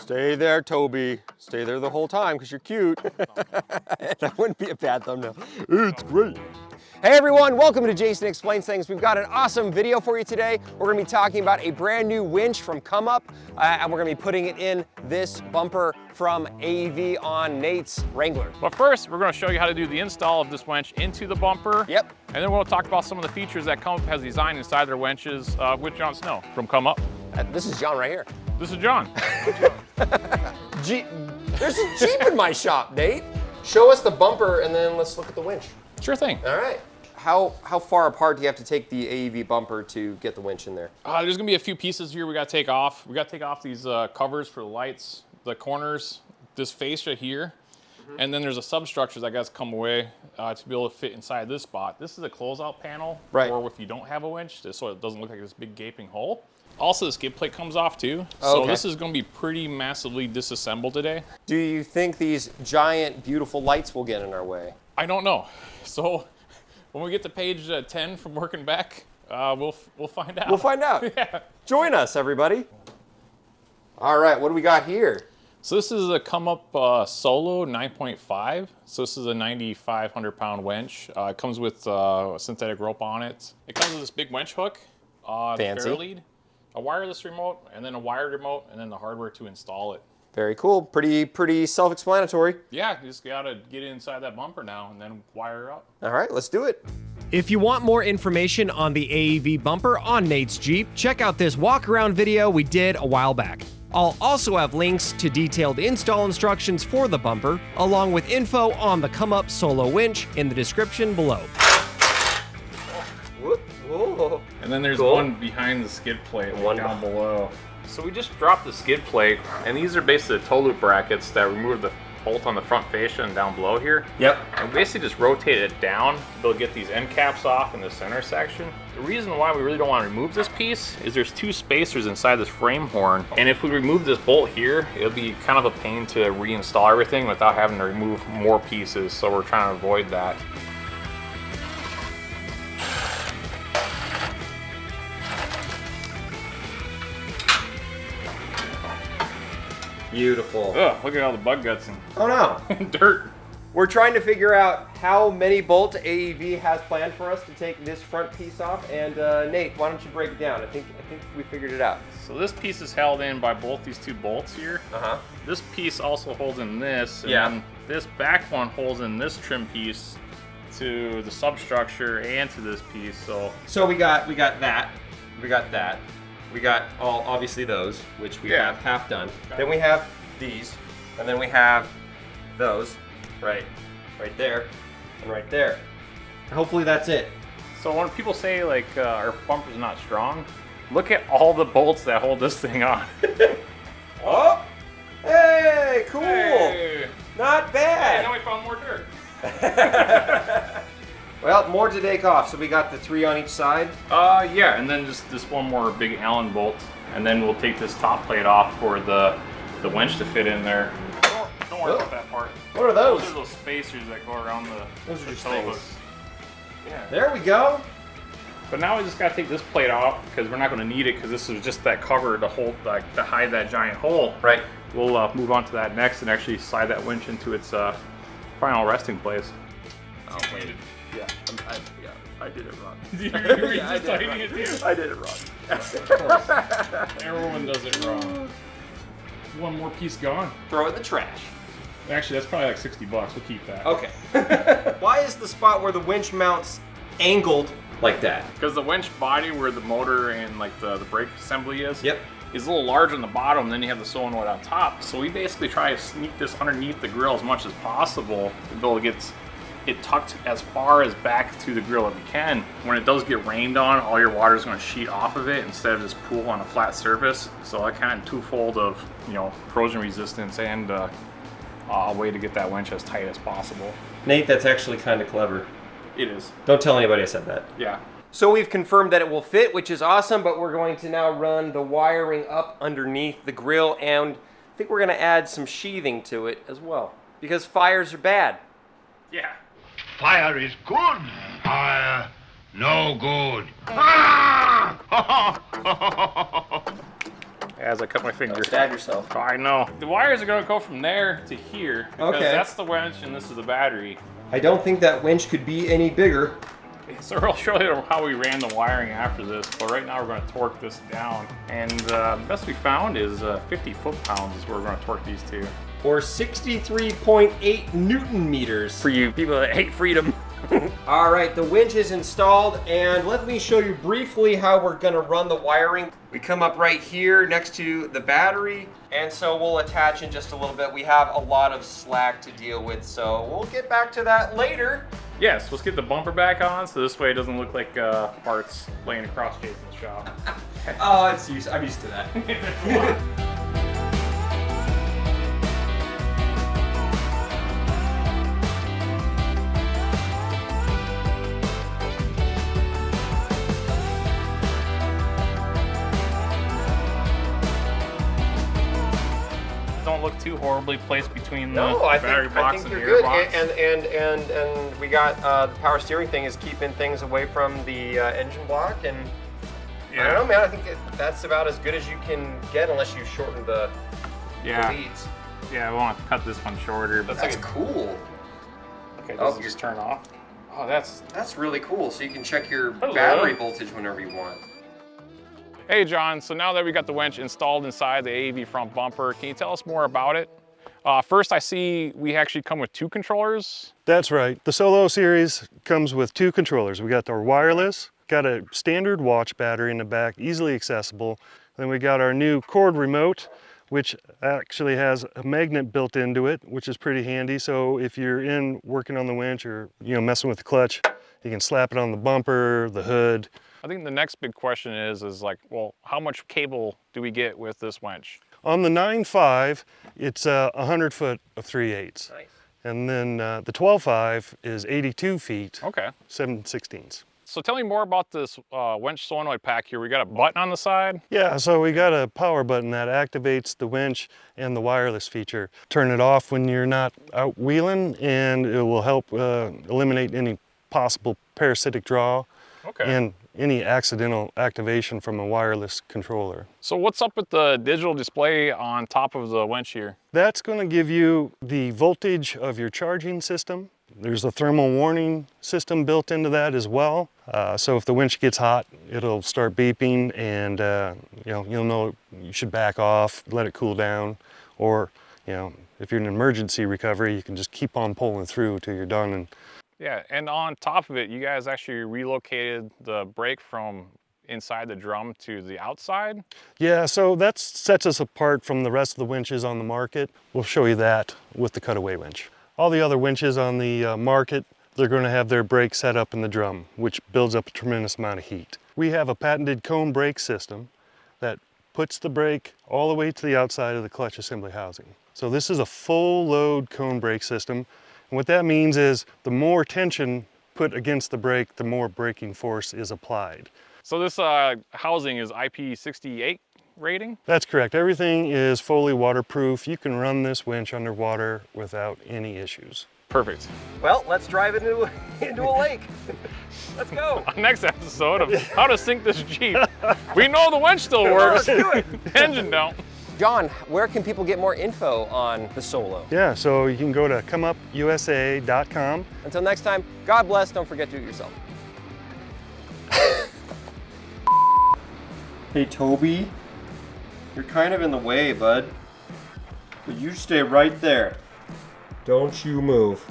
Stay there, Toby. Stay there the whole time because you're cute. That wouldn't be a bad thumbnail. It's great. Hey everyone, welcome to Jason Explains Things. We've got an awesome video for you today. We're gonna be talking about a brand new winch from ComeUp, and we're gonna be putting it in this bumper from AEV on Nate's Wrangler. But first, we're gonna show you how to do the install of this winch into the bumper. Yep. And then we'll talk about some of the features that ComeUp has designed inside their winches with John Snow from ComeUp. This is John right here. This is John. There's a Jeep in my shop, Nate. Show us the bumper and then let's look at the winch. Sure thing. All right. How far apart do you have to take the AEV bumper to get the winch in there? There's gonna be a few pieces here we gotta take off. We gotta take off these covers for the lights, the corners, this fascia here, and then there's a substructure that gotta come away to be able to fit inside this spot. This is a closeout panel, right, or if you don't have a winch, so it doesn't look like this big gaping hole. Also, the skid plate comes off too, so okay, this is gonna be pretty massively disassembled today. Do you think these giant, beautiful lights will get in our way? I don't know. So when we get to page 10 from working back, we'll find out. We'll find out. Yeah. Join us, everybody. All right, what do we got here? So this is a ComeUp Solo 9.5. So this is a 9,500 pound winch. It comes with a synthetic rope on it. It comes with this big winch hook, fancy, lead, a wireless remote, and then a wired remote, and then the hardware to install it. Very cool. Pretty self-explanatory. Yeah, you just gotta get it inside that bumper now and then wire it up. All right, let's do it. If you want more information on the AEV bumper on Nate's Jeep, check out this walk-around video we did a while back. I'll also have links to detailed install instructions for the bumper, along with info on the ComeUp Solo winch in the description below. Whoa. And then there's one behind the skid plate, one down below. So we just dropped the skid plate, and these are basically the toe loop brackets that remove the bolt on the front fascia and down below here. Yep. And we basically just rotated it down. They'll get these end caps off in the center section. The reason why we really don't want to remove this piece is there's two spacers inside this frame horn. And if we remove this bolt here, it'll be kind of a pain to reinstall everything without having to remove more pieces. So we're trying to avoid that. Beautiful. Ugh, look at all the bug guts and Oh no. dirt. We're trying to figure out how many bolts AEV has planned for us to take this front piece off. And Nate, why don't you break it down? I think we figured it out. So this piece is held in by both these two bolts here. Uh-huh. This piece also holds in this, and yeah, then this back one holds in this trim piece to the substructure and to this piece. So we got that. We got that. We got all obviously those, which we have half done. Then we have these, and then we have those, right there, and right there. Hopefully that's it. So when people say like our bumper's not strong, look at all the bolts that hold this thing on. Oh, hey, cool. Hey. Not bad. Hey, now we found more dirt. Well, more to take off. So we got the 3 on each side. Yeah, and then just this one more big Allen bolt, and then we'll take this top plate off for the winch to fit in there. Don't worry about that part. What are those? Those are those spacers that go around the. Those are just toe things. hooks. Yeah. There we go. But now we just gotta take this plate off because we're not gonna need it because this is just that cover to hold, like, to hide that giant hole. Right. We'll move on to that next and actually slide that winch into its final resting place. Oh wait. Yeah, I did it wrong. You were just tightening it too? I did it wrong. Of course. Everyone does it wrong. One more piece gone. Throw it in the trash. Actually, that's probably like $60. We'll keep that. Okay. Why is the spot where the winch mounts angled like that? Because the winch body where the motor and like the brake assembly is, yep, is a little larger on the bottom, and then you have the solenoid on top. So we basically try to sneak this underneath the grill as much as possible to be able to get it tucked as far as back to the grill as we can. When it does get rained on, all your water is going to sheet off of it instead of just pool on a flat surface. So that kind of twofold of, you know, corrosion resistance and a way to get that winch as tight as possible. Nate, that's actually kind of clever. It is. Don't tell anybody I said that. Yeah. So we've confirmed that it will fit, which is awesome, but we're going to now run the wiring up underneath the grill, and I think we're going to add some sheathing to it as well, because fires are bad. Yeah. Fire is good. Fire, no good. as I cut my finger. Stab yourself. Oh, I know. The wires are gonna go from there to here because Okay. that's the winch and this is the battery. I don't think that winch could be any bigger. So I'll show you how we ran the wiring after this, but right now we're going to torque this down. And the best we found is 50 foot-pounds is where we're going to torque these to. Or 63.8 Newton meters. For you people that hate freedom. All right, the winch is installed, and let me show you briefly how we're gonna run the wiring. We come up right here next to the battery, and so we'll attach in just a little bit. We have a lot of slack to deal with, so we'll get back to that later. Yes, let's get the bumper back on, so this way it doesn't look like parts laying across Jason's shop. Oh, I'm used to that. Don't look too horribly placed between the No, I battery think box and you're the good. gearbox. And we got the power steering thing is keeping things away from the engine block, and I don't know, man. I think that's about as good as you can get unless you shorten the leads. Yeah, we want to cut this one shorter. But That's cool. Okay, does it just turn off? Oh, That's really cool. So you can check your Hello. battery voltage whenever you want. Hey John, so now that we got the winch installed inside the AEV front bumper, can you tell us more about it? First, I see we actually come with 2 controllers. That's right. The Solo series comes with 2 controllers. We got our wireless, got a standard watch battery in the back, easily accessible. Then we got our new cord remote, which actually has a magnet built into it, which is pretty handy. So if you're working on the winch or messing with the clutch, you can slap it on the bumper, the hood. I think the next big question is like, well, how much cable do we get with this winch? On the 9.5, it's 100 foot of 3/8. Nice. And then the 12.5 is 82 feet, Okay. 7/16. So tell me more about this winch solenoid pack here. We got a button on the side. Yeah, so we got a power button that activates the winch and the wireless feature. Turn it off when you're not out wheeling, and it will help eliminate any possible parasitic draw and any accidental activation from a wireless controller. So what's up with the digital display on top of the winch here? That's going to give you the voltage of your charging system. There's a thermal warning system built into that as well. So if the winch gets hot, it'll start beeping, and you'll know you should back off, let it cool down, or if you're in emergency recovery, you can just keep on pulling through till you're done. And Yeah, and on top of it, you guys actually relocated the brake from inside the drum to the outside? yeah, so that sets us apart from the rest of the winches on the market. We'll show you that with the cutaway winch. All the other winches on the market, they're going to have their brake set up in the drum, which builds up a tremendous amount of heat. We have a patented cone brake system that puts the brake all the way to the outside of the clutch assembly housing. So this is a full load cone brake system. And what that means is the more tension put against the brake, the more braking force is applied. So this housing is IP68 rating? That's correct. Everything is fully waterproof. You can run this winch underwater without any issues. Perfect. Well, let's drive it into a lake. Let's go. Next episode of how to sink this Jeep. We know the winch still works. Let's do it. The engine don't. John, where can people get more info on the Solo? Yeah, so you can go to ComeUpUSA.com. Until next time, God bless. Don't forget to do it yourself. Hey, Toby. You're kind of in the way, bud. But you stay right there. Don't you move.